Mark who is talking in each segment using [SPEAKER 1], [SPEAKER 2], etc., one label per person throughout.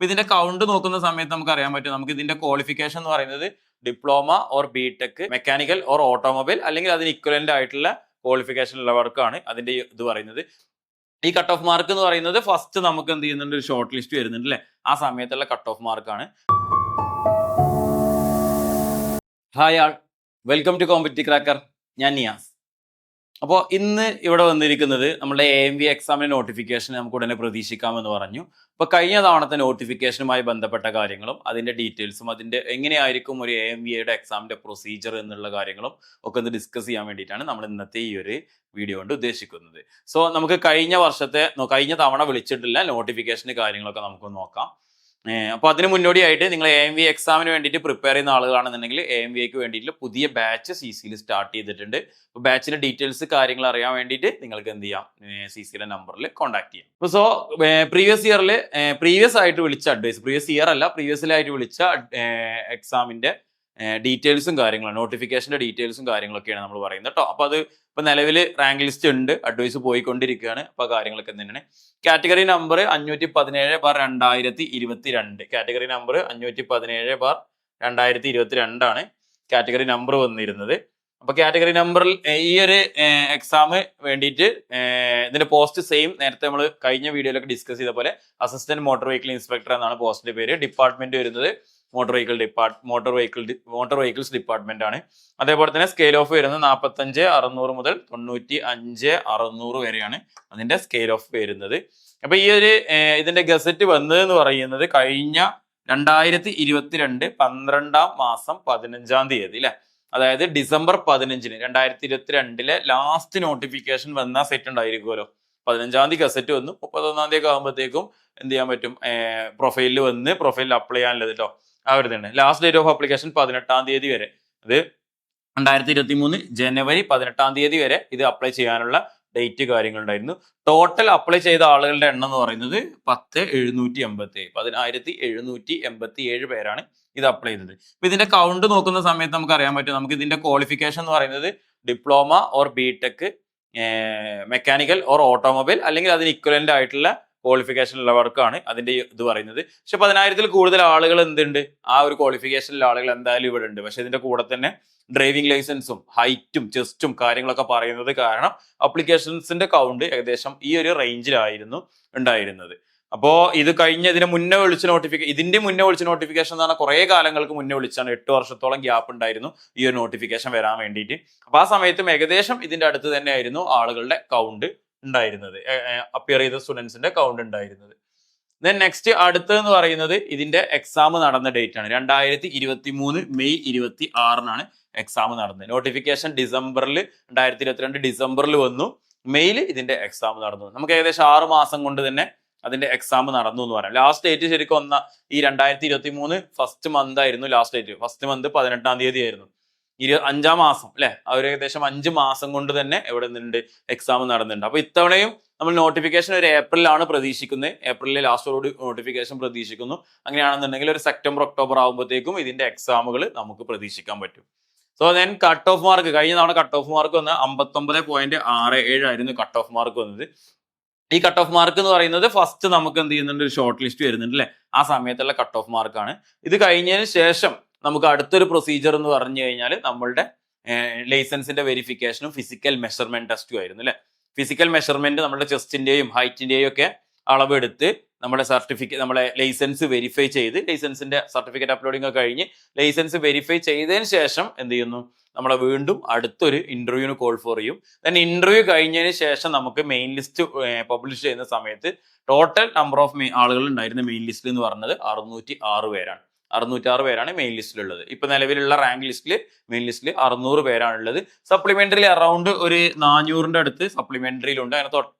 [SPEAKER 1] അപ്പൊ ഇതിന്റെ കൗണ്ട് നോക്കുന്ന സമയത്ത് നമുക്ക് അറിയാൻ പറ്റും. നമുക്ക് ഇതിന്റെ ക്വാളിഫിക്കേഷൻ എന്ന് പറയുന്നത് diploma or BTech, mechanical or automobile, അല്ലെങ്കിൽ അതിന് ഇക്വലന്റ് ആയിട്ടുള്ള ക്വാളിഫിക്കേഷൻ ഉള്ളവർക്കാണ് അതിന്റെ ഇത് പറയുന്നത്. ഈ കട്ട് ഓഫ് മാർക്ക് എന്ന് പറയുന്നത് ഫസ്റ്റ് നമുക്ക് എന്ത് ചെയ്യുന്നുണ്ട്, ഒരു ഷോർട്ട് ലിസ്റ്റ് വരുന്നുണ്ട് അല്ലെ, ആ സമയത്തുള്ള കട്ട് ഓഫ് മാർക്കാണ്. Hi all, welcome to competitive cracker. ഞാൻ നിയാസ്. അപ്പോൾ ഇന്ന് ഇവിടെ വന്നിരിക്കുന്നത് നമ്മുടെ AMV എക്സാമിന്റെ നോട്ടിഫിക്കേഷൻ നമുക്ക് ഉടനെ പ്രതീക്ഷിക്കാമെന്ന് പറഞ്ഞു. അപ്പോൾ കഴിഞ്ഞ തവണത്തെ നോട്ടിഫിക്കേഷനുമായി ബന്ധപ്പെട്ട കാര്യങ്ങളും അതിന്റെ ഡീറ്റെയിൽസും അതിന്റെ എങ്ങനെയായിരിക്കും ഒരു AMVയുടെ എക്സാമിന്റെ പ്രൊസീജിയർ എന്നുള്ള കാര്യങ്ങളും ഒക്കെ ഒന്ന് ഡിസ്കസ് ചെയ്യാൻ വേണ്ടിയിട്ടാണ് നമ്മൾ ഇന്നത്തെ ഈ ഒരു വീഡിയോ കൊണ്ട് ഉദ്ദേശിക്കുന്നത്. സോ നമുക്ക് കഴിഞ്ഞ തവണ വിളിച്ചിട്ടുള്ള നോട്ടിഫിക്കേഷന് കാര്യങ്ങളൊക്കെ നമുക്ക് നോക്കാം. അപ്പോൾ അതിന് മുന്നോടിയായിട്ട് നിങ്ങൾ AMV എക്സാമിന് വേണ്ടിയിട്ട് പ്രിപ്പയർ ചെയ്യുന്ന ആളുകളാണെന്നുണ്ടെങ്കിൽ AMVക്ക് വേണ്ടിയിട്ട് പുതിയ ബാച്ച് CCയിൽ സ്റ്റാർട്ട് ചെയ്തിട്ടുണ്ട്. അപ്പോൾ ബാച്ചിന്റെ ഡീറ്റെയിൽസ് കാര്യങ്ങൾ അറിയാൻ വേണ്ടിയിട്ട് നിങ്ങൾക്ക് എന്ത് ചെയ്യാം, CCയുടെ നമ്പറിൽ കോൺടാക്ട് ചെയ്യാം. അപ്പോൾ സോ പ്രീവിയസ് ആയിട്ട് വിളിച്ച അഡ്വൈസ്, പ്രീവിയസ് ഇയർ അല്ല, പ്രീവിയസിലായിട്ട് വിളിച്ച എക്സാമിന്റെ ഡീറ്റെയിൽസും കാര്യങ്ങളും, നോട്ടിഫിക്കേഷന്റെ ഡീറ്റെയിൽസും കാര്യങ്ങളൊക്കെയാണ് നമ്മൾ പറയുന്നത് കേട്ടോ. അപ്പോൾ അത് ഇപ്പൊ നിലവിൽ റാങ്ക് ലിസ്റ്റ് ഉണ്ട്, അഡ്വൈസ് പോയിക്കൊണ്ടിരിക്കുകയാണ്. അപ്പൊ കാര്യങ്ങളൊക്കെ തന്നെയാണ്. കാറ്റഗറി നമ്പർ 517/2022, കാറ്റഗറി നമ്പർ 517/2022 ആണ് കാറ്റഗറി നമ്പർ വന്നിരുന്നത്. അപ്പൊ കാറ്റഗറി നമ്പറിൽ ഈ ഒരു എക്സാം വേണ്ടിയിട്ട് ഇതിന്റെ പോസ്റ്റ് സെയിം നേരത്തെ നമ്മൾ കഴിഞ്ഞ വീഡിയോയിലൊക്കെ ഡിസ്കസ് ചെയ്ത പോലെ അസിസ്റ്റന്റ് മോട്ടോർ വെഹിക്കിൾ ഇൻസ്പെക്ടർ എന്നാണ് പോസ്റ്റിന്റെ പേര്. ഡിപ്പാർട്ട്മെന്റ് വരുന്നത് മോട്ടോർ വെഹിക്കിൾസ് ഡിപ്പാർട്ട്മെന്റ് ആണ്. അതേപോലെ തന്നെ സ്കെയിൽ ഓഫ് വരുന്നത് 45,600 മുതൽ 95,600 വരെയാണ് അതിന്റെ സ്കെയിൽ ഓഫ് വരുന്നത്. അപ്പൊ ഈ ഒരു ഇതിന്റെ ഗസറ്റ് വന്നതെന്ന് പറയുന്നത് കഴിഞ്ഞ 2022 12-ാം മാസം 15-ാം തീയതി അല്ലെ, അതായത് ഡിസംബർ 15-ന് 2022 ലാസ്റ്റ് നോട്ടിഫിക്കേഷൻ വന്ന സെറ്റ് ഉണ്ടായിരിക്കുമല്ലോ. 15-ാം തീയതി ഗസറ്റ് വന്നു, 31-ാം തീയതി ഒക്കെ ആകുമ്പോഴത്തേക്കും എന്ത് ചെയ്യാൻ പറ്റും, പ്രൊഫൈലിൽ വന്ന് പ്രൊഫൈലിൽ അപ്ലൈ ചെയ്യാനുള്ളത് കേട്ടോ. ആ ഒരു തന്നെ ലാസ്റ്റ് ഡേറ്റ് ഓഫ് ആപ്ലിക്കേഷൻ 18-ാം തീയതി വരെ, അത് 2023 ജനുവരി 18-ാം തീയതി വരെ ഇത് അപ്ലൈ ചെയ്യാനുള്ള ഡേറ്റ് കാര്യങ്ങളുണ്ടായിരുന്നു. ടോട്ടൽ അപ്ലൈ ചെയ്ത ആളുകളുടെ എണ്ണം എന്ന് പറയുന്നത് 10,787 പേരാണ് ഇത് അപ്ലൈ ചെയ്തത്. അപ്പൊ ഇതിന്റെ കൗണ്ട് നോക്കുന്ന സമയത്ത് നമുക്ക് അറിയാൻ പറ്റും. നമുക്ക് ഇതിന്റെ ക്വാളിഫിക്കേഷൻ എന്ന് പറയുന്നത് diploma or BTech, mechanical or automobile, അല്ലെങ്കിൽ അതിന് ഇക്വലന്റ് ആയിട്ടുള്ള ക്വാളിഫിക്കേഷൻ ഉള്ളവർക്കാണ് അതിന്റെ ഇത് പറയുന്നത്. പക്ഷെ 10,000-ൽ കൂടുതൽ ആളുകൾ എന്തുണ്ട്, ആ ഒരു ക്വാളിഫിക്കേഷനിലുള്ള ആളുകൾ എന്തായാലും ഇവിടെ ഉണ്ട്. പക്ഷെ ഇതിന്റെ കൂടെ തന്നെ ഡ്രൈവിംഗ് ലൈസൻസും ഹൈറ്റും ചെസ്റ്റും കാര്യങ്ങളൊക്കെ പറയുന്നത് കാരണം അപ്ലിക്കേഷൻസിന്റെ കൗണ്ട് ഏകദേശം ഈ ഒരു റേഞ്ചിലായിരുന്നു ഉണ്ടായിരുന്നത്. അപ്പോൾ ഇത് ഇതിന്റെ മുന്നേ വിളിച്ച നോട്ടിഫിക്കേഷൻ എന്ന് പറഞ്ഞാൽ കുറെ കാലങ്ങൾക്ക് മുന്നേ വിളിച്ചാണ്. 8 വർഷത്തോളം ഗ്യാപ്പ് ഉണ്ടായിരുന്നു ഈ ഒരു നോട്ടിഫിക്കേഷൻ വരാൻ വേണ്ടിയിട്ട്. അപ്പൊ ആ സമയത്തും ഏകദേശം ഇതിന്റെ അടുത്ത് തന്നെയായിരുന്നു ആളുകളുടെ കൗണ്ട് ഉണ്ടായിരുന്നത്, അപ്പിയർ ചെയ്ത സ്റ്റുഡൻസിന്റെ കൗണ്ട് ഉണ്ടായിരുന്നത്. ദെൻ നെക്സ്റ്റ് അടുത്തെന്ന് പറയുന്നത് ഇതിന്റെ എക്സാം നടന്ന ഡേറ്റ് ആണ്. 2023 മെയ് 26-നാണ് എക്സാം നടന്നത്. നോട്ടിഫിക്കേഷൻ 2022 ഡിസംബറിൽ വന്നു, മെയ്യിൽ ഇതിന്റെ എക്സാം നടന്നു. നമുക്ക് ഏകദേശം 6 മാസം കൊണ്ട് തന്നെ അതിന്റെ എക്സാം നടന്നു എന്ന് പറയാം. ലാസ്റ്റ് ഡേറ്റ് ശരിക്കും ഈ 2023 ഫസ്റ്റ് മന്ത് ആയിരുന്നു ലാസ്റ്റ് ഡേറ്റ്. ഫസ്റ്റ് മന്ത് 18-ാം തീയതി ആയിരുന്നു. 5-ാം മാസം അല്ലെ, അവർ ഏകദേശം 5 മാസം കൊണ്ട് തന്നെ എവിടെ നിന്നുണ്ട് എക്സാം നടന്നിട്ടുണ്ട്. അപ്പൊ ഇത്തവണയും നമ്മൾ നോട്ടിഫിക്കേഷൻ ഒരു ഏപ്രിലാണ് പ്രതീക്ഷിക്കുന്നത്, ഏപ്രിലിലെ ലാസ്റ്റോട് നോട്ടിഫിക്കേഷൻ പ്രതീക്xiക്കുന്നു. അങ്ങനെയാണെന്നുണ്ടെങ്കിൽ ഒരു സെപ്റ്റംബർ ഒക്ടോബർ ആകുമ്പോഴത്തേക്കും ഇതിന്റെ എക്സാമുകൾ നമുക്ക് പ്രതീക്ഷിക്കാൻ പറ്റും. So then cut off mark, കഴിഞ്ഞ തവണ കട്ട് ഓഫ് മാർക്ക് വന്നത് 59.67 ആയിരുന്നു കട്ട് ഓഫ് മാർക്ക് വന്നത്. ഈ കട്ട് ഓഫ് മാർക്ക് എന്ന് പറയുന്നത് ഫസ്റ്റ് നമുക്ക് എന്ത് ചെയ്യുന്നുണ്ട്, ഒരു ഷോർട്ട് ലിസ്റ്റ് വരുന്നുണ്ട് അല്ലെ, ആ സമയത്തുള്ള കട്ട് ഓഫ് മാർക്കാണ്. ഇത് കഴിഞ്ഞതിന് ശേഷം നമുക്ക് അടുത്തൊരു പ്രൊസീജിയർ എന്ന് പറഞ്ഞു കഴിഞ്ഞാൽ നമ്മളുടെ ലൈസൻസിന്റെ വെരിഫിക്കേഷനും ഫിസിക്കൽ മെഷർമെന്റ് ടെസ്റ്റും ആയിരുന്നു അല്ലെ. ഫിസിക്കൽ മെഷർമെന്റ് നമ്മുടെ ചെസ്റ്റിന്റെയും ഹൈറ്റിന്റെയും ഒക്കെ അളവെടുത്ത് നമ്മളെ ലൈസൻസ് വെരിഫൈ ചെയ്ത്, ലൈസൻസിന്റെ സർട്ടിഫിക്കറ്റ് അപ്ലോഡിംഗ് ഒക്കെ കഴിഞ്ഞ് ലൈസൻസ് വെരിഫൈ ചെയ്തതിന് ശേഷം എന്ത് ചെയ്യുന്നു, നമ്മളെ വീണ്ടും അടുത്തൊരു ഇന്റർവ്യൂവിന് കോൾ ഫോർ ചെയ്യും. ദെൻ ഇന്റർവ്യൂ കഴിഞ്ഞതിന് ശേഷം നമുക്ക് മെയിൻ ലിസ്റ്റ് പബ്ലിഷ് ചെയ്യുന്ന സമയത്ത് ടോട്ടൽ നമ്പർ ഓഫ് ആളുകൾ ഉണ്ടായിരുന്ന മെയിൻ ലിസ്റ്റിൽ എന്ന് പറഞ്ഞത് 606 പേരാണ്. 606 പേരാണ് മെയിൻ ലിസ്റ്റിലുള്ളത്. ഇപ്പൊ നിലവിലുള്ള റാങ്ക് ലിസ്റ്റിൽ മെയിൻ ലിസ്റ്റിൽ 600 പേരാണുള്ളത്. സപ്ലിമെന്ററിയിൽ അറൗണ്ട് ഒരു 400-ന്റെ അടുത്ത് സപ്ലിമെന്ററിയിലുണ്ട്. അങ്ങനെ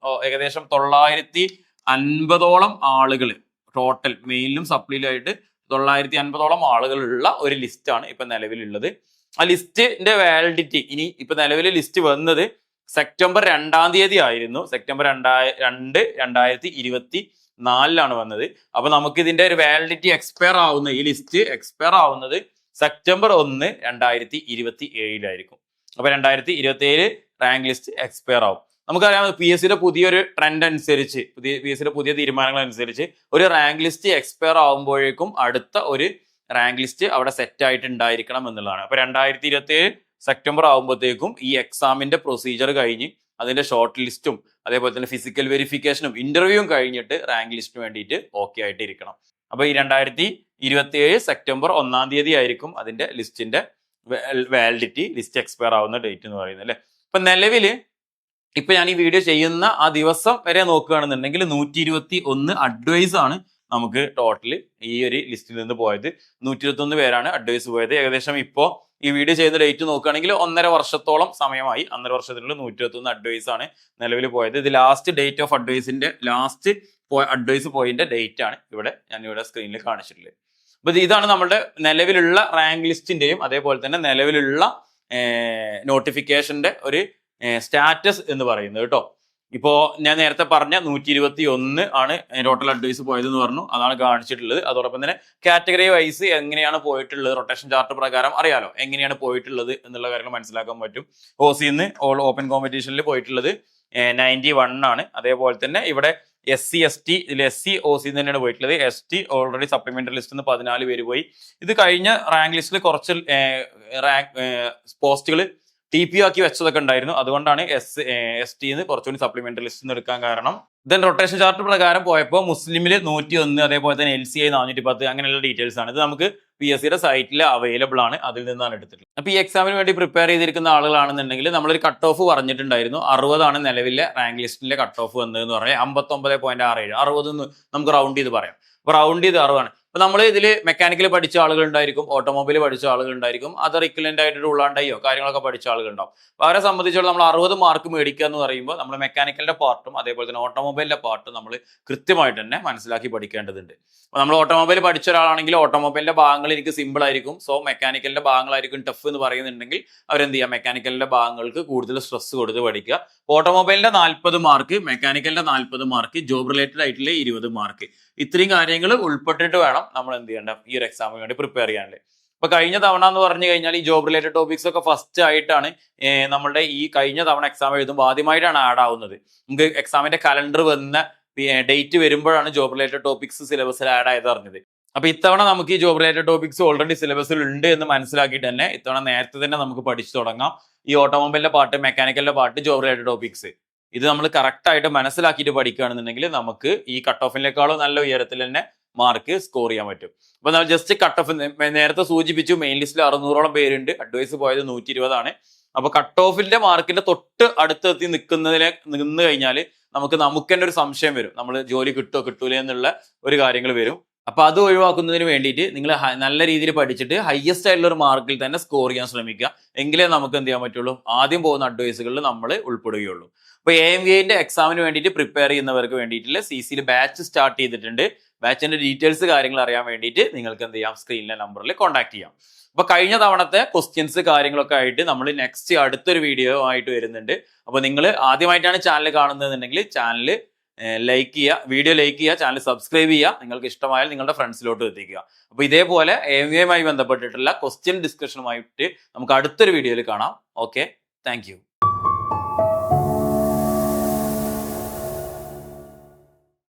[SPEAKER 1] ഏകദേശം 950-ഓളം ആളുകൾ ടോട്ടൽ മെയിലും സപ്ലിയിലായിട്ട് 950-ഓളം ആളുകളുള്ള ഒരു ലിസ്റ്റാണ് ഇപ്പൊ നിലവിലുള്ളത്. ആ ലിസ്റ്റിന്റെ വാലിഡിറ്റി ഇനി ഇപ്പൊ നിലവിൽ ലിസ്റ്റ് വന്നത് സെപ്റ്റംബർ 2-ാം തീയതി ആയിരുന്നു. സെപ്റ്റംബർ 2, 2024 വന്നത്. അപ്പൊ നമുക്ക് ഇതിന്റെ ഒരു വാലിഡിറ്റി ഈ ലിസ്റ്റ് എക്സ്പയർ ആവുന്നത് സെപ്റ്റംബർ 1, 2027 അപ്പൊ 2027 റാങ്ക് ലിസ്റ്റ് എക്സ്പയർ ആവും. നമുക്കറിയാം PSCയുടെ പുതിയൊരു ട്രെൻഡ് അനുസരിച്ച് PSCയുടെ പുതിയ തീരുമാനങ്ങൾ അനുസരിച്ച് ഒരു റാങ്ക് ലിസ്റ്റ് എക്സ്പയർ ആകുമ്പോഴേക്കും അടുത്ത ഒരു റാങ്ക് ലിസ്റ്റ് അവിടെ സെറ്റ് ആയിട്ട് ഉണ്ടായിരിക്കണം എന്നുള്ളതാണ്. അപ്പൊ 2027 സെപ്റ്റംബർ ആകുമ്പോഴത്തേക്കും ഈ എക്സാമിന്റെ പ്രൊസീജിയർ കഴിഞ്ഞ് അതിന്റെ ഷോർട്ട് ലിസ്റ്റും അതേപോലെ തന്നെ ഫിസിക്കൽ വെരിഫിക്കേഷനും ഇന്റർവ്യൂവും കഴിഞ്ഞിട്ട് റാങ്ക് ലിസ്റ്റിന് വേണ്ടിയിട്ട് ഓക്കെ ആയിട്ട് ഇരിക്കണം. അപ്പൊ ഈ 2027 സെപ്റ്റംബർ 1-ാം തീയതി ആയിരിക്കും അതിന്റെ ലിസ്റ്റിന്റെ വാലിഡിറ്റി, ലിസ്റ്റ് എക്സ്പയർ ആവുന്ന ഡേറ്റ് എന്ന് പറയുന്നത് അല്ലെ. ഇപ്പൊ നിലവില് ഇപ്പൊ ഞാൻ ഈ വീഡിയോ ചെയ്യുന്ന ആ ദിവസം വരെ നോക്കുകയാണെന്നുണ്ടെങ്കിൽ 121 അഡ്വൈസ് ആണ് നമുക്ക് ടോട്ടൽ ഈ ഒരു ലിസ്റ്റിൽ നിന്ന് പോയത്. 121 പേരാണ് അഡ്വൈസ് പോയത്. ഏകദേശം ഇപ്പോൾ ഈ വീഡിയോ ചെയ്യുന്ന ഡേറ്റ് നോക്കുകയാണെങ്കിൽ 1.5 വർഷത്തോളം സമയമായി. 1.5 വർഷത്തിനുള്ളിൽ 121 അഡ്വൈസ് ആണ് നിലവിൽ പോയത്. ഇത് ലാസ്റ്റ് ഡേറ്റ് ഓഫ് അഡ്വൈസിന്റെ അഡ്വൈസ് പോയിന്റെ ഡേറ്റ് ആണ് ഞാനിവിടെ സ്ക്രീനിൽ കാണിച്ചിട്ടുള്ളത്. അപ്പൊ ഇതാണ് നമ്മുടെ നിലവിലുള്ള റാങ്ക് ലിസ്റ്റിന്റെയും അതേപോലെ തന്നെ നിലവിലുള്ള നോട്ടിഫിക്കേഷന്റെ ഒരു സ്റ്റാറ്റസ് എന്ന് പറയുന്നത് കേട്ടോ. ഇപ്പോ ഞാൻ നേരത്തെ പറഞ്ഞ 121 ആണ് ടോട്ടൽ അഡ്വൈസ് പോയത് എന്ന് പറഞ്ഞു, അതാണ് കാണിച്ചിട്ടുള്ളത്. അതോടൊപ്പം തന്നെ കാറ്റഗറി വൈസ് എങ്ങനെയാണ് പോയിട്ടുള്ളത്, റൊട്ടേഷൻ ചാർട്ട് പ്രകാരം അറിയാലോ എങ്ങനെയാണ് പോയിട്ടുള്ളത് എന്നുള്ള കാര്യങ്ങൾ മനസ്സിലാക്കാൻ പറ്റും. OC ഓപ്പൺ കോമ്പറ്റീഷനിൽ പോയിട്ടുള്ളത് 91 ആണ്. അതേപോലെ തന്നെ ഇവിടെ SC ST ഇതിൽ SC OC തന്നെയാണ് പോയിട്ടുള്ളത്. ST ഓൾറെഡി സപ്ലിമെന്ററി ലിസ്റ്റിൽ നിന്ന് 14 പേര് പോയി. ഇത് കഴിഞ്ഞ റാങ്ക് ലിസ്റ്റിൽ കുറച്ച് പോസ്റ്റുകൾ TP ആക്കി വെച്ചതൊക്കെ ഉണ്ടായിരുന്നു. അതുകൊണ്ടാണ് ST കുറച്ചുകൂടി സപ്ലിമെന്ററി ലിസ്റ്റിൽ നിന്ന് എടുക്കാൻ കാരണം. ദെൻ റൊട്ടേഷൻ ചാർട്ട് പ്രകാരം പോയപ്പോൾ മുസ്ലിമിൽ 101, അതേപോലെ തന്നെ LCI 410 അങ്ങനെയുള്ള ഡീറ്റെയിൽസ് ആണ്. ഇത് നമുക്ക് PSCയുടെ സൈറ്റിൽ അവൈലബിൾ ആണ്, അതിൽ നിന്നാണ് എടുത്തിട്ടുള്ളത്. അപ്പൊ ഈ എക്സാമിന് വേണ്ടി പ്രിപ്പയർ ചെയ്തിരിക്കുന്ന ആളുകളാണെന്നുണ്ടെങ്കിൽ നമ്മളൊരു കട്ട് ഓഫ് പറഞ്ഞിട്ടുണ്ടായിരുന്നു. 60 ആണ് നിലവിലെ റാങ്ക് ലിസ്റ്റിലെ കട്ട് ഓഫ് വന്നതെന്ന് പറയാം. 59.67 60 നമുക്ക് റൗണ്ട് ചെയ്ത് പറയാം. അപ്പൊ റൗണ്ട് ചെയ്ത് 60 ആണ്. അപ്പൊ നമ്മൾ ഇതിൽ മെക്കാനിക്കൽ പഠിച്ച ആളുകൾ ഉണ്ടായിരിക്കും, ഓട്ടോമൊബൈൽ പഠിച്ച ആളുകൾ ഉണ്ടായിരിക്കും, അതർ ഇക്വലന്റ് ആയിട്ട് ഉള്ളാണ്ടയോ കാര്യങ്ങളൊക്കെ പഠിച്ച ആളുകൾ ഉണ്ടാവും. അപ്പൊ അവരെ സംബന്ധിച്ചോളം നമ്മൾ 60 മാർക്ക് മേടിക്കുക എന്ന് പറയുമ്പോൾ നമ്മൾ മെക്കാനിക്കലിന്റെ പാർട്ടും അതേപോലെ തന്നെ ഓട്ടോമൊബൈലിന്റെ പാർട്ടും നമ്മൾ കൃത്യമായിട്ട് തന്നെ മനസ്സിലാക്കി പഠിക്കേണ്ടതുണ്ട്. അപ്പൊ നമ്മൾ ഓട്ടോമൊബൈൽ പഠിച്ച ഒരാളാണെങ്കിൽ ഓട്ടോമൊബൈലിന്റെ ഭാഗങ്ങൾ എനിക്ക് സിമ്പിൾ ആയിരിക്കും, സോ മെക്കാനിക്കലിന്റെ ഭാഗങ്ങളായിരിക്കും ടഫ് എന്ന് പറയുന്നുണ്ടെങ്കിൽ അവരെന്ത് ചെയ്യുക, മെക്കാനിക്കലിന്റെ ഭാഗങ്ങൾക്ക് കൂടുതൽ സ്ട്രെസ് കൊടുത്ത് പഠിക്കുക. ഓട്ടോമൊബൈലിന്റെ 40 മാർക്ക്, മെക്കാനിക്കലിന്റെ 40 മാർക്ക്, ജോബ് റിലേറ്റഡ് ആയിട്ടുള്ള 20 മാർക്ക്, ഇത്രയും കാര്യങ്ങൾ ഉൾപ്പെട്ടിട്ട് വേണം നമ്മൾ എന്ത് ചെയ്യേണ്ട ഈ ഒരു എക്സാമിന് വേണ്ടി പ്രിപ്പയർ ചെയ്യാനുള്ളത്. ഇപ്പൊ കഴിഞ്ഞ തവണ എന്ന് പറഞ്ഞു കഴിഞ്ഞാൽ ഈ ജോബ് റിലേറ്റഡ് ടോപ്പിക്സ് ഒക്കെ ഫസ്റ്റ് ആയിട്ടാണ് നമ്മുടെ ഈ കഴിഞ്ഞ തവണ എക്സാം എഴുതുമ്പോൾ ആദ്യമായിട്ടാണ് ആഡ് ആവുന്നത്. നമുക്ക് എക്സാമിന്റെ കലണ്ടർ വന്ന ഡേറ്റ് വരുമ്പോഴാണ് ജോബ് റിലേറ്റഡ് ടോപ്പിക്സ് സിലബസിൽ ആഡ് ആയത് അറിഞ്ഞത്. അപ്പൊ ഇത്തവണ നമുക്ക് ഈ ജോബ് റിലേറ്റഡ് ടോപ്പിക്സ് ഓൾറെഡി സിലബസിൽ ഉണ്ട് എന്ന് മനസ്സിലാക്കിയിട്ട് തന്നെ ഇത്തവണ നേരത്തെ തന്നെ നമുക്ക് പഠിച്ചു തുടങ്ങാം. ഈ ഓട്ടോമൊബൈലിന്റെ പാർട്ട്, മെക്കാനിക്കലിന്റെ പാർട്ട്, ജോബ് റിലേറ്റഡ് ടോപ്പിക്സ് ഇത് നമ്മൾ കറക്റ്റ് ആയിട്ട് മനസ്സിലാക്കിയിട്ട് പഠിക്കുകയാണെന്നുണ്ടെങ്കിൽ നമുക്ക് ഈ കട്ട് ഓഫിനേക്കാളും നല്ല ഉയരത്തിൽ തന്നെ മാർക്ക് സ്കോർ ചെയ്യാൻ പറ്റും. അപ്പൊ നമ്മൾ ജസ്റ്റ് കട്ട് ഓഫ് നേരത്തെ സൂചിപ്പിച്ചു, മെയിൻ ലിസ്റ്റിൽ 600ഓളം പേരുണ്ട്, അഡ്വൈസ് പോയത് 120 ആണ്. അപ്പൊ കട്ട് ഓഫിന്റെ മാർക്കിന്റെ തൊട്ട് അടുത്തെത്തി നിന്ന് കഴിഞ്ഞാൽ നമുക്ക് തന്നെ ഒരു സംശയം വരും, നമ്മൾ ജോലി കിട്ടുമോ കിട്ടൂലേ എന്നുള്ള ഒരു കാര്യങ്ങൾ വരും. അപ്പൊ അത് ഒഴിവാക്കുന്നതിന് വേണ്ടിയിട്ട് നിങ്ങൾ നല്ല രീതിയിൽ പഠിച്ചിട്ട് ഹയസ്റ്റ് ആയിട്ടുള്ള ഒരു മാർക്കിൽ തന്നെ സ്കോർ ചെയ്യാൻ ശ്രമിക്കുക. എങ്കിലേ നമുക്ക് എന്ത് ചെയ്യാൻ പറ്റുള്ളൂ, ആദ്യം പോകുന്ന അഡ്വൈസുകളിൽ നമ്മൾ ഉൾപ്പെടുകയുള്ളൂ. അപ്പൊ AMVAന്റെ എക്സാമിന് വേണ്ടിയിട്ട് പ്രിപ്പയർ ചെയ്യുന്നവർക്ക് വേണ്ടിയിട്ടുള്ള CCയിൽ ബാച്ച് സ്റ്റാർട്ട് ചെയ്തിട്ടുണ്ട്. ബാച്ചിന്റെ ഡീറ്റെയിൽസ് കാര്യങ്ങൾ അറിയാൻ വേണ്ടിയിട്ട് നിങ്ങൾക്ക് എന്ത് ചെയ്യാം, സ്ക്രീനിലെ നമ്പറിൽ കോൺടാക്ട് ചെയ്യാം. അപ്പൊ കഴിഞ്ഞ തവണത്തെ ക്വസ്റ്റ്യൻസ് കാര്യങ്ങളൊക്കെ ആയിട്ട് നമ്മൾ നെക്സ്റ്റ് അടുത്തൊരു വീഡിയോ ആയിട്ട് വരുന്നുണ്ട്. അപ്പൊ നിങ്ങൾ ആദ്യമായിട്ടാണ് ചാനൽ കാണുന്നതെന്നുണ്ടെങ്കിൽ ചാനൽ ലൈക്ക് ചെയ്യുക, വീഡിയോ ലൈക്ക് ചെയ്യുക, ചാനൽ സബ്സ്ക്രൈബ് ചെയ്യുക, നിങ്ങൾക്ക് ഇഷ്ടമായാൽ നിങ്ങളുടെ ഫ്രണ്ട്സിലോട്ട് എത്തിക്കുക. അപ്പൊ ഇതേപോലെ AMVAയുമായി ബന്ധപ്പെട്ടിട്ടുള്ള ക്വസ്റ്റ്യൻ ഡിസ്കഷനുമായിട്ട് നമുക്ക് അടുത്തൊരു വീഡിയോയിൽ കാണാം. Okay, thank you.